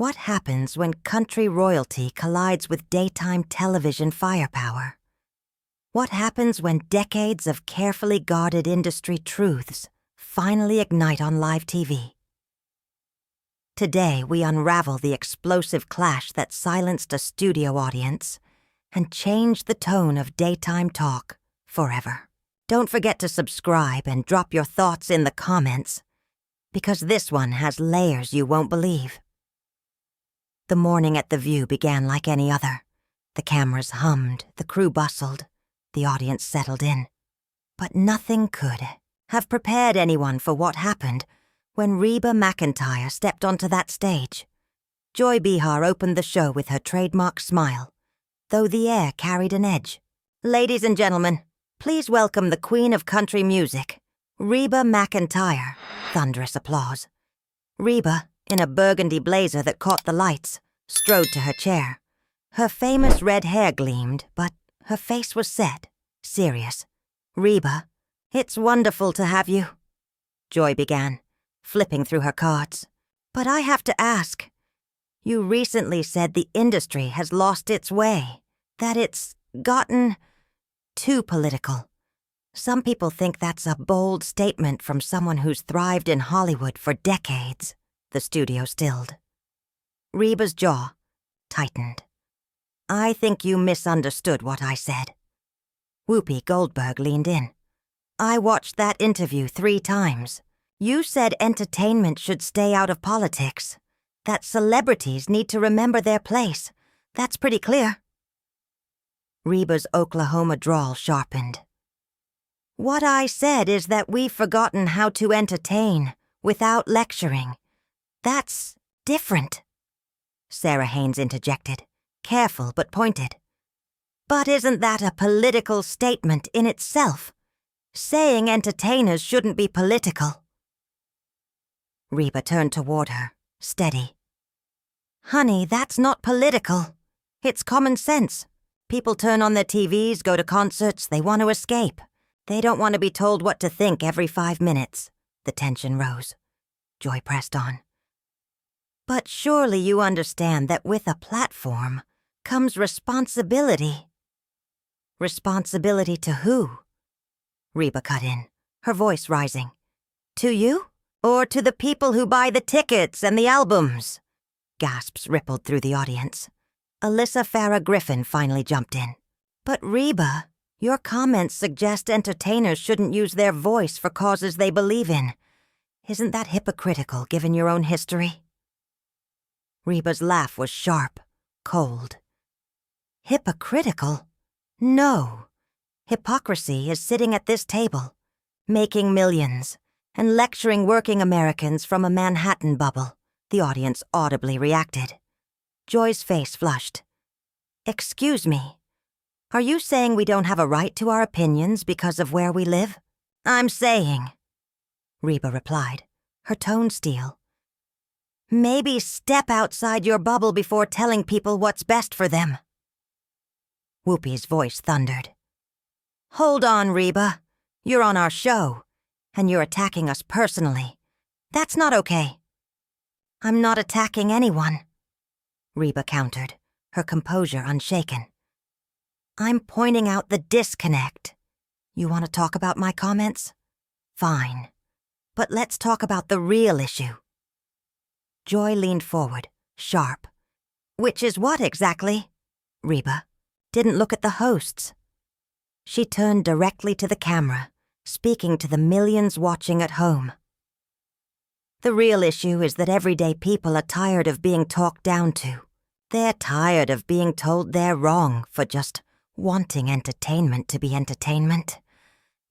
What happens when country royalty collides with daytime television firepower? What happens when decades of carefully guarded industry truths finally ignite on live TV? Today, we unravel the explosive clash that silenced a studio audience and changed the tone of daytime talk forever. Don't forget to subscribe and drop your thoughts in the comments, because this one has layers you won't believe. The morning at The View began like any other. The cameras hummed, the crew bustled, the audience settled in. But nothing could have prepared anyone for what happened when Reba McEntire stepped onto that stage. Joy Behar opened the show with her trademark smile, though the air carried an edge. Ladies and gentlemen, please welcome the Queen of Country Music, Reba McEntire. Thunderous applause. Reba, in a burgundy blazer that caught the lights, strode to her chair. Her famous red hair gleamed, but her face was set, serious. "Reba, it's wonderful to have you," Joy began, flipping through her cards. "But I have to ask, you recently said the industry has lost its way, that it's gotten too political. Some people think that's a bold statement from someone who's thrived in Hollywood for decades." The studio stilled. Reba's jaw tightened. "I think you misunderstood what I said." Whoopi Goldberg leaned in. "I watched that interview 3 times. You said entertainment should stay out of politics, that celebrities need to remember their place. That's pretty clear." Reba's Oklahoma drawl sharpened. "What I said is that we've forgotten how to entertain without lecturing. That's different," Sarah Haynes interjected, careful but pointed. "But isn't that a political statement in itself? Saying entertainers shouldn't be political." Reba turned toward her, steady. "Honey, that's not political. It's common sense. People turn on their TVs, go to concerts, they want to escape. They don't want to be told what to think every 5 minutes." The tension rose. Joy pressed on. "But surely you understand that with a platform comes responsibility." "Responsibility to who?" Reba cut in, her voice rising. "To you? Or to the people who buy the tickets and the albums?" Gasps rippled through the audience. Alyssa Farrah Griffin finally jumped in. "But Reba, your comments suggest entertainers shouldn't use their voice for causes they believe in. Isn't that hypocritical given your own history?" Reba's laugh was sharp, cold. "Hypocritical? No. Hypocrisy is sitting at this table, making millions, and lecturing working Americans from a Manhattan bubble." The audience audibly reacted. Joy's face flushed. "Excuse me. Are you saying we don't have a right to our opinions because of where we live?" "I'm saying," Reba replied, her tone steel, "maybe step outside your bubble before telling people what's best for them." Whoopi's voice thundered. "Hold on, Reba. You're on our show, and you're attacking us personally. That's not okay." "I'm not attacking anyone," Reba countered, her composure unshaken. "I'm pointing out the disconnect. You want to talk about my comments? Fine. But let's talk about the real issue." Joy leaned forward, sharp. "Which is what exactly?" Reba didn't look at the hosts. She turned directly to the camera, speaking to the millions watching at home. "The real issue is that everyday people are tired of being talked down to. They're tired of being told they're wrong for just wanting entertainment to be entertainment.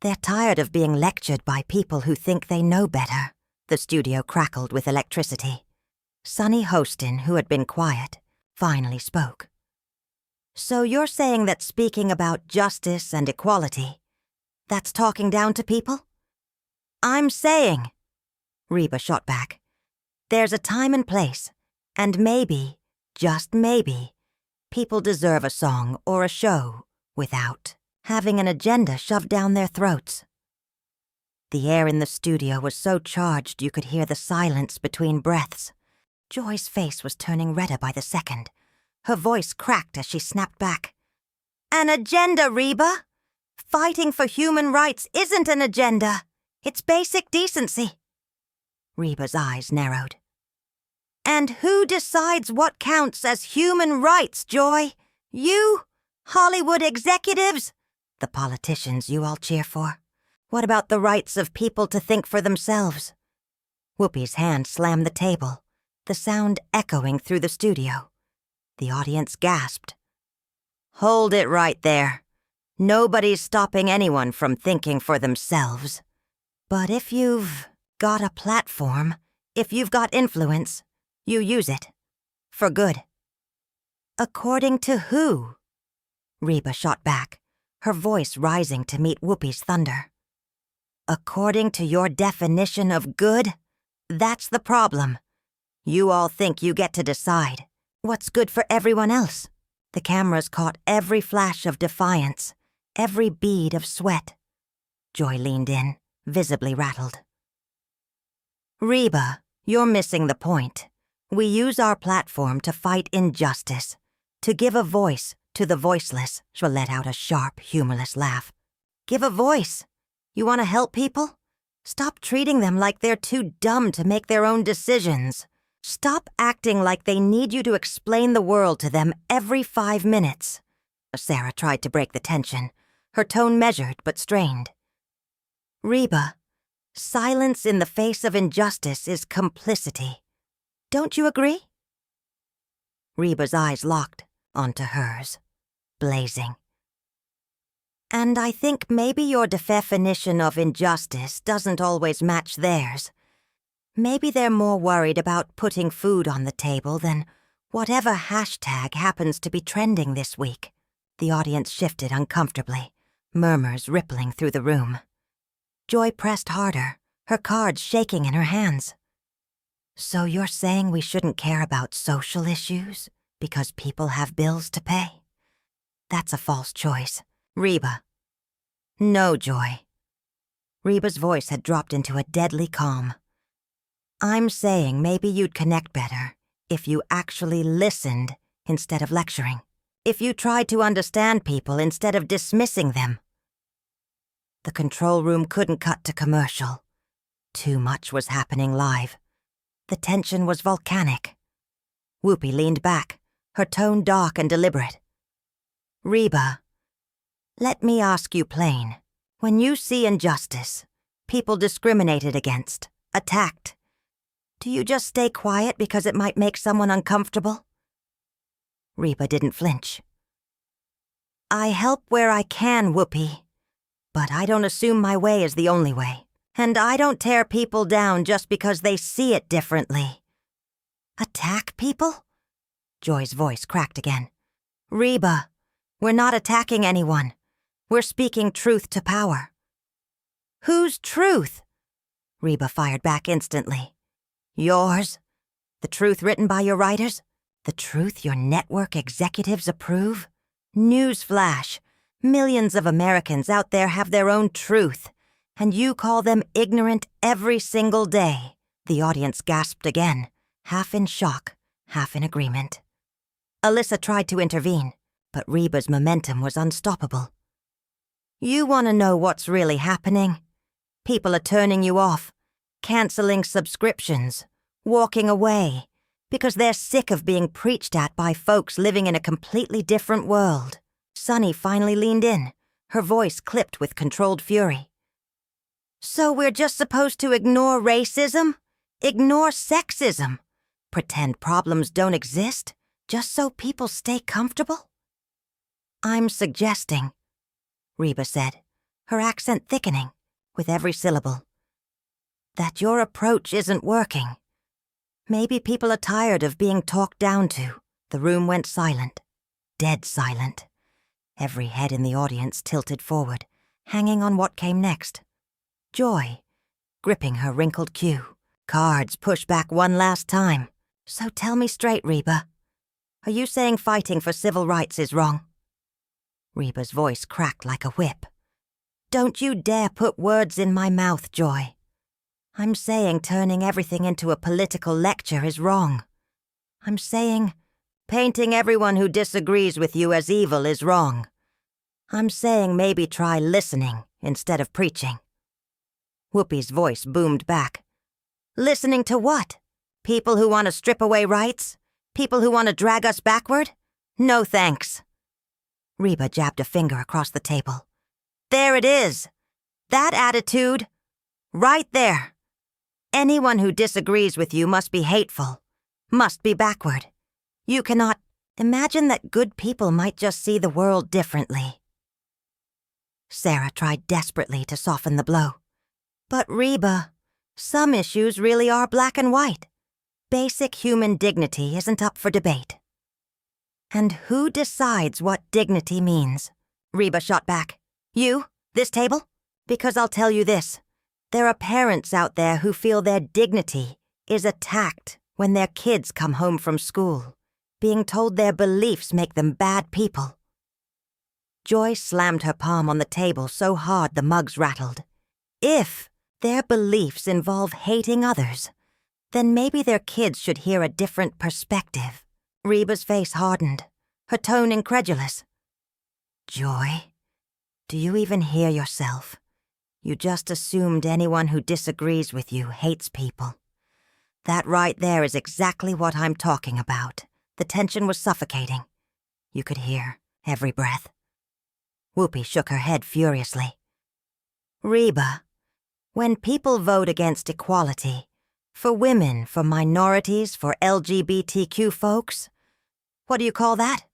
They're tired of being lectured by people who think they know better." The studio crackled with electricity. Sonny Hostin, who had been quiet, finally spoke. "So you're saying that speaking about justice and equality, that's talking down to people?" "I'm saying," Reba shot back, "there's a time and place, and maybe, just maybe, people deserve a song or a show without having an agenda shoved down their throats." The air in the studio was so charged you could hear the silence between breaths. Joy's face was turning redder by the second. Her voice cracked as she snapped back. An agenda, Reba! Fighting for human rights isn't an agenda. It's basic decency. Reba's eyes narrowed. And who decides what counts as human rights, Joy? You? Hollywood executives? The politicians you all cheer for? What about the rights of people to think for themselves? Whoopi's hand slammed the table, the sound echoing through the studio. The audience gasped. Hold it right there. Nobody's stopping anyone from thinking for themselves. But if you've got a platform, if you've got influence, you use it. For good. According to who? Reba shot back, her voice rising to meet Whoopi's thunder. According to your definition of good? That's the problem. You all think you get to decide what's good for everyone else. The cameras caught every flash of defiance, every bead of sweat. Joy leaned in, visibly rattled. Reba, you're missing the point. We use our platform to fight injustice, to give a voice to the voiceless. She let out a sharp, humorless laugh. Give a voice. You want to help people? Stop treating them like they're too dumb to make their own decisions. Stop acting like they need you to explain the world to them every 5 minutes. Sarah tried to break the tension, her tone measured but strained. Reba, silence in the face of injustice is complicity. Don't you agree? Reba's eyes locked onto hers, blazing. And I think maybe your definition of injustice doesn't always match theirs. Maybe they're more worried about putting food on the table than whatever hashtag happens to be trending this week. The audience shifted uncomfortably, murmurs rippling through the room. Joy pressed harder, her cards shaking in her hands. So you're saying we shouldn't care about social issues because people have bills to pay? That's a false choice. Reba. No, Joy. Reba's voice had dropped into a deadly calm. I'm saying maybe you'd connect better if you actually listened instead of lecturing. If you tried to understand people instead of dismissing them. The control room couldn't cut to commercial. Too much was happening live. The tension was volcanic. Whoopi leaned back, her tone dark and deliberate. Reba, let me ask you plain. When you see injustice, people discriminated against, attacked, do you just stay quiet because it might make someone uncomfortable? Reba didn't flinch. I help where I can, Whoopi. But I don't assume my way is the only way. And I don't tear people down just because they see it differently. Attack people? Joy's voice cracked again. Reba, we're not attacking anyone. We're speaking truth to power. Whose truth? Reba fired back instantly. Yours? The truth written by your writers? The truth your network executives approve? Newsflash. Millions of Americans out there have their own truth, and you call them ignorant every single day. The audience gasped again, half in shock, half in agreement. Alyssa tried to intervene, but Reba's momentum was unstoppable. You want to know what's really happening? People are turning you off, canceling subscriptions, walking away, because they're sick of being preached at by folks living in a completely different world. Sunny finally leaned in, her voice clipped with controlled fury. So we're just supposed to ignore racism? Ignore sexism? Pretend problems don't exist, just so people stay comfortable? I'm suggesting, Reba said, her accent thickening with every syllable, that your approach isn't working. Maybe people are tired of being talked down to. The room went silent, dead silent. Every head in the audience tilted forward, hanging on what came next. Joy, gripping her wrinkled cue. Cards pushed back one last time. So tell me straight, Reba. Are you saying fighting for civil rights is wrong? Reba's voice cracked like a whip. Don't you dare put words in my mouth, Joy. I'm saying turning everything into a political lecture is wrong. I'm saying painting everyone who disagrees with you as evil is wrong. I'm saying maybe try listening instead of preaching." Whoopi's voice boomed back. "Listening to what? People who want to strip away rights? People who want to drag us backward? No thanks." Reba jabbed a finger across the table. "There it is. That attitude. Right there. Anyone who disagrees with you must be hateful, must be backward. You cannot imagine that good people might just see the world differently." Sarah tried desperately to soften the blow. "But Reba, some issues really are black and white. Basic human dignity isn't up for debate." "And who decides what dignity means?" Reba shot back. "You? This table? Because I'll tell you this. There are parents out there who feel their dignity is attacked when their kids come home from school, being told their beliefs make them bad people." Joy slammed her palm on the table so hard the mugs rattled. If their beliefs involve hating others, then maybe their kids should hear a different perspective. Reba's face hardened, her tone incredulous. "Joy, do you even hear yourself? You just assumed anyone who disagrees with you hates people. That right there is exactly what I'm talking about." The tension was suffocating. You could hear every breath. Whoopi shook her head furiously. "Reba, when people vote against equality, for women, for minorities, for LGBTQ folks, what do you call that?"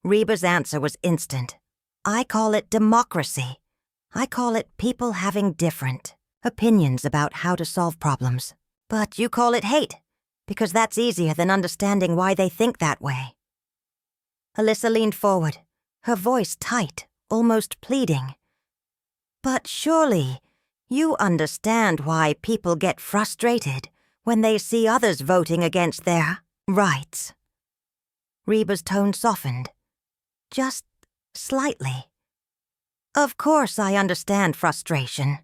Reba's answer was instant. "I call it democracy. I call it people having different opinions about how to solve problems. But you call it hate, because that's easier than understanding why they think that way." Alyssa leaned forward, her voice tight, almost pleading. "But surely you understand why people get frustrated when they see others voting against their rights." Reba's tone softened, just slightly. "Of course I understand frustration,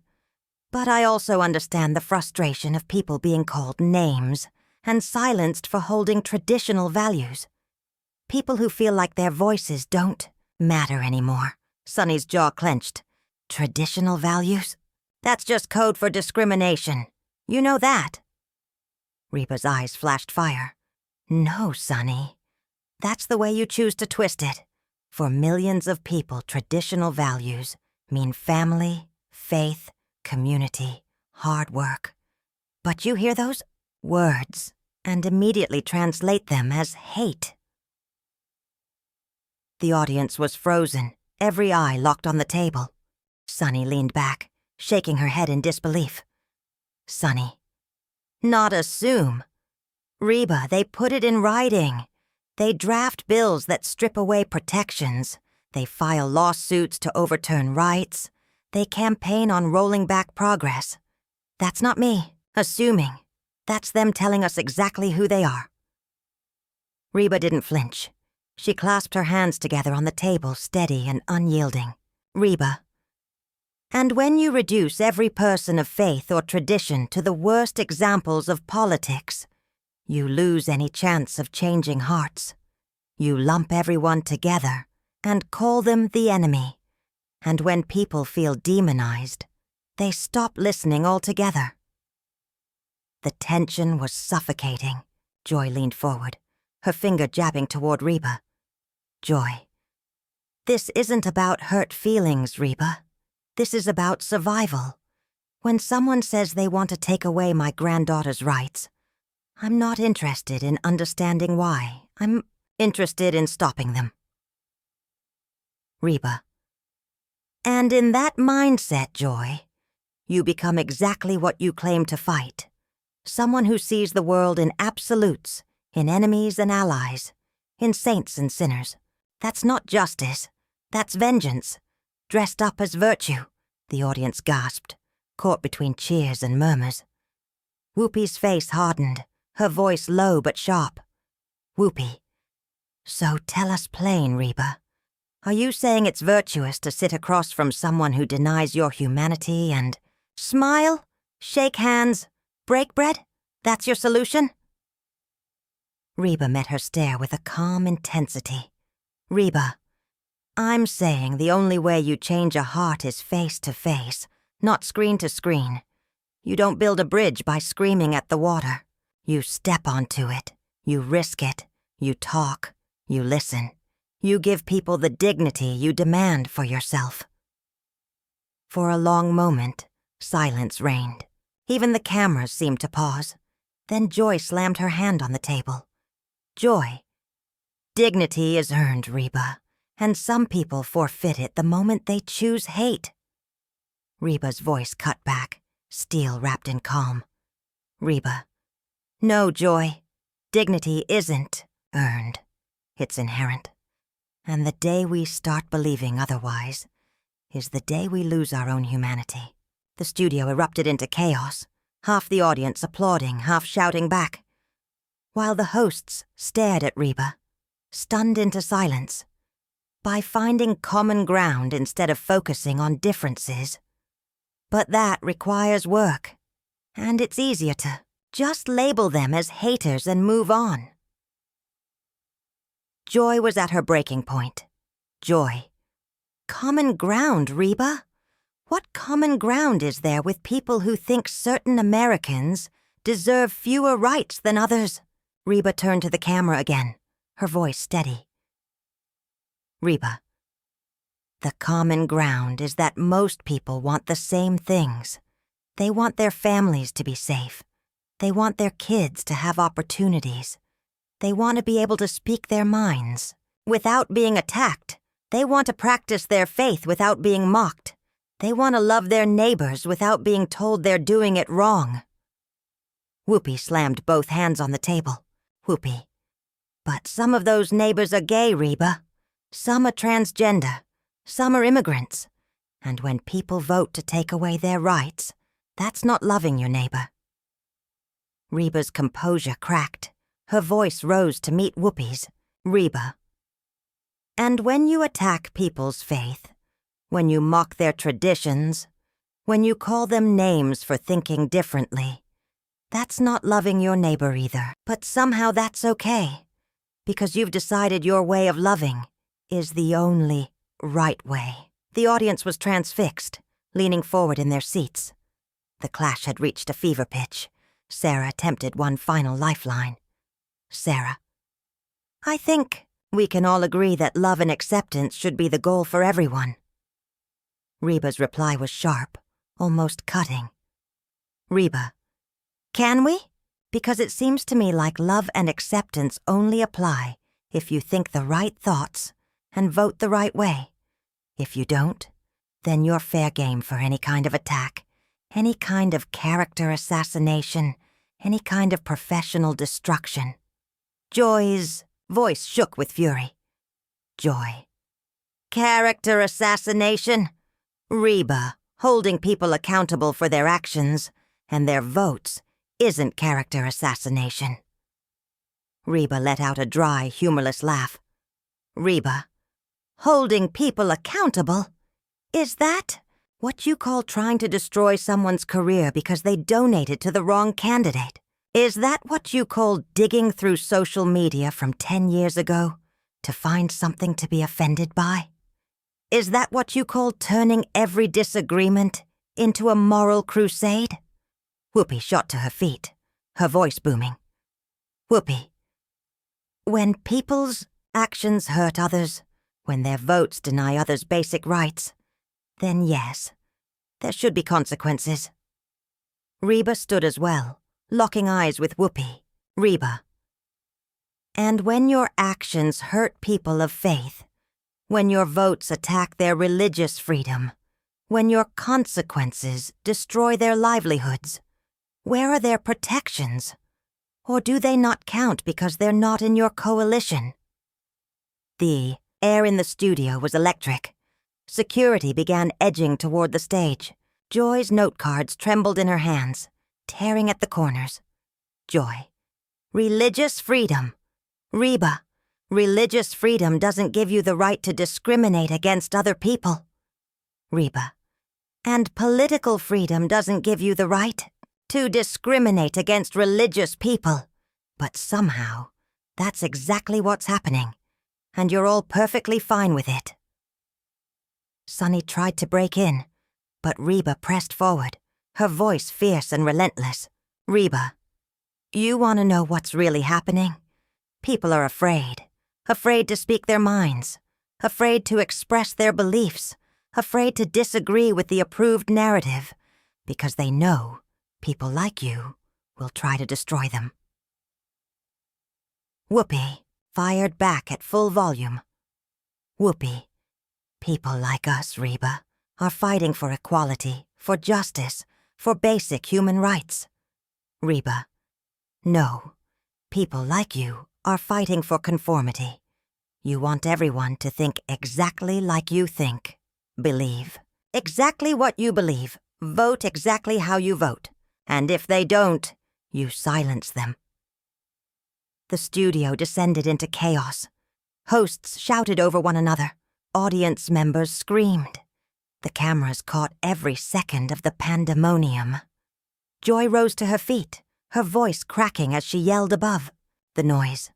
but I also understand the frustration of people being called names and silenced for holding traditional values. People who feel like their voices don't matter anymore." Sunny's jaw clenched. "Traditional values? That's just code for discrimination. You know that." Reba's eyes flashed fire. "No, Sunny. That's the way you choose to twist it. For millions of people, traditional values mean family, faith, community, hard work. But you hear those words and immediately translate them as hate." The audience was frozen, every eye locked on the table. Sunny leaned back, shaking her head in disbelief. "Sunny, not assume. Reba, they put it in writing. They draft bills that strip away protections. They file lawsuits to overturn rights. They campaign on rolling back progress. That's not me assuming. That's them telling us exactly who they are." Reba didn't flinch. She clasped her hands together on the table, steady and unyielding. "Reba, and when you reduce every person of faith or tradition to the worst examples of politics, you lose any chance of changing hearts. You lump everyone together and call them the enemy. And when people feel demonized, they stop listening altogether." The tension was suffocating. Joy leaned forward, her finger jabbing toward Reba. "Joy, this isn't about hurt feelings, Reba. This is about survival. When someone says they want to take away my granddaughter's rights, I'm not interested in understanding why. I'm interested in stopping them." Reba, and in that mindset, Joy, you become exactly what you claim to fight. Someone who sees the world in absolutes, in enemies and allies, in saints and sinners. That's not justice. That's vengeance, dressed up as virtue. The audience gasped, caught between cheers and murmurs. Whoopi's face hardened, her voice low but sharp. "Whoopi, so tell us plain, Reba. Are you saying it's virtuous to sit across from someone who denies your humanity and smile, shake hands, break bread? That's your solution?" Reba met her stare with a calm intensity. Reba, I'm saying the only way you change a heart is face to face, not screen to screen. You don't build a bridge by screaming at the water. You step onto it. You risk it. You talk. You listen. You give people the dignity you demand for yourself. For a long moment, silence reigned. Even the cameras seemed to pause. Then Joy slammed her hand on the table. Joy. Dignity is earned, Reba, and some people forfeit it the moment they choose hate. Reba's voice cut back, steel wrapped in calm. Reba. No, Joy. Dignity isn't earned. It's inherent. And the day we start believing otherwise is the day we lose our own humanity. The studio erupted into chaos, half the audience applauding, half shouting back, while the hosts stared at Reba, stunned into silence. By finding common ground instead of focusing on differences. But that requires work, and it's easier to just label them as haters and move on. Joy was at her breaking point. Joy. Common ground, Reba? What common ground is there with people who think certain Americans deserve fewer rights than others? Reba turned to the camera again, her voice steady. Reba. The common ground is that most people want the same things. They want their families to be safe. They want their kids to have opportunities. They want to be able to speak their minds without being attacked. They want to practice their faith without being mocked. They want to love their neighbors without being told they're doing it wrong. Whoopi slammed both hands on the table. Whoopi. But some of those neighbors are gay, Reba. Some are transgender. Some are immigrants. And when people vote to take away their rights, that's not loving your neighbor. Reba's composure cracked. Her voice rose to meet Whoopi's. Reba. And when you attack people's faith, when you mock their traditions, when you call them names for thinking differently, that's not loving your neighbor either. But somehow that's okay, because you've decided your way of loving is the only right way. The audience was transfixed, leaning forward in their seats. The clash had reached a fever pitch. Sarah attempted one final lifeline. Sarah. I think we can all agree that love and acceptance should be the goal for everyone. Reba's reply was sharp, almost cutting. Reba. Can we? Because it seems to me like love and acceptance only apply if you think the right thoughts and vote the right way. If you don't, then you're fair game for any kind of attack, any kind of character assassination, any kind of professional destruction. Joy's voice shook with fury. Joy. Character assassination? Reba, holding people accountable for their actions and their votes isn't character assassination. Reba let out a dry, humorless laugh. Reba, holding people accountable? Is that what you call trying to destroy someone's career because they donated to the wrong candidate? Is that what you call digging through social media from 10 years ago to find something to be offended by? Is that what you call turning every disagreement into a moral crusade? Whoopi shot to her feet, her voice booming. Whoopi. When people's actions hurt others, when their votes deny others basic rights, then yes, there should be consequences. Reba stood as well, locking eyes with Whoopi. Reba. And when your actions hurt people of faith, when your votes attack their religious freedom, when your consequences destroy their livelihoods, where are their protections? Or do they not count because they're not in your coalition? The air in the studio was electric. Security began edging toward the stage. Joy's note cards trembled in her hands, tearing at the corners. Joy. Religious freedom. Reba. Religious freedom doesn't give you the right to discriminate against other people. Reba. And political freedom doesn't give you the right to discriminate against religious people. But somehow, That's exactly what's happening, and you're all perfectly fine with it. Sunny tried to break in, but Reba pressed forward, her voice fierce and relentless. Reba, you want to know what's really happening? People are afraid to speak their minds, afraid to express their beliefs, afraid to disagree with the approved narrative, because they know people like you will try to destroy them. Whoopi fired back at full volume. Whoopi, people like us, Reba, are fighting for equality, for justice, for basic human rights. Reba, no, people like you are fighting for conformity. You want everyone to think exactly like you think, believe exactly what you believe, vote exactly how you vote, and if they don't, you silence them. The studio descended into chaos. Hosts shouted over one another. Audience members screamed. The cameras caught every second of the pandemonium. Joy rose to her feet, her voice cracking as she yelled above the noise.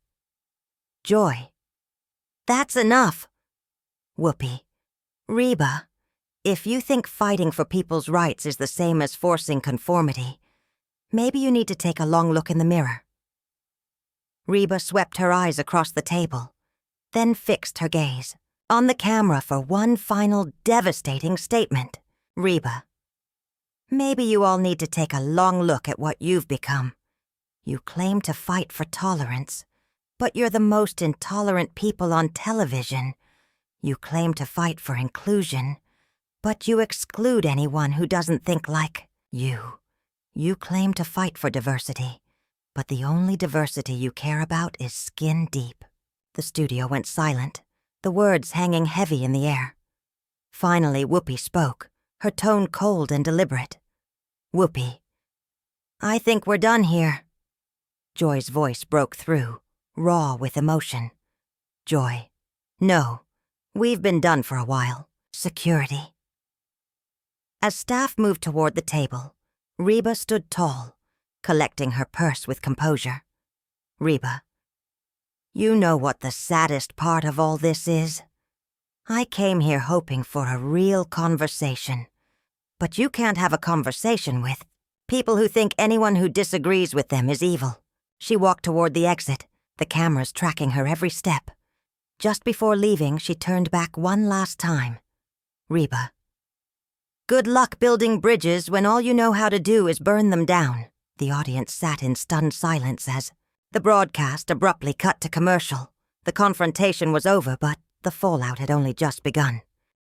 Joy. That's enough. Whoopi. Reba, if you think fighting for people's rights is the same as forcing conformity, maybe you need to take a long look in the mirror. Reba swept her eyes across the table, then fixed her gaze on the camera for one final devastating statement. Reba, maybe you all need to take a long look at what you've become. You claim to fight for tolerance, but you're the most intolerant people on television. You claim to fight for inclusion, but you exclude anyone who doesn't think like you. You claim to fight for diversity, but the only diversity you care about is skin deep. The studio went silent, the words hanging heavy in the air. Finally, Whoopi spoke, her tone cold and deliberate. Whoopi, I think we're done here. Joy's voice broke through, raw with emotion. Joy, no, we've been done for a while. Security. As staff moved toward the table, Reba stood tall, collecting her purse with composure. Reba, you know what the saddest part of all this is? I came here hoping for a real conversation, but you can't have a conversation with people who think anyone who disagrees with them is evil. She walked toward the exit, the cameras tracking her every step. Just before leaving, she turned back one last time. Reba, good luck building bridges when all you know how to do is burn them down. The audience sat in stunned silence as the broadcast abruptly cut to commercial. The confrontation was over, but the fallout had only just begun.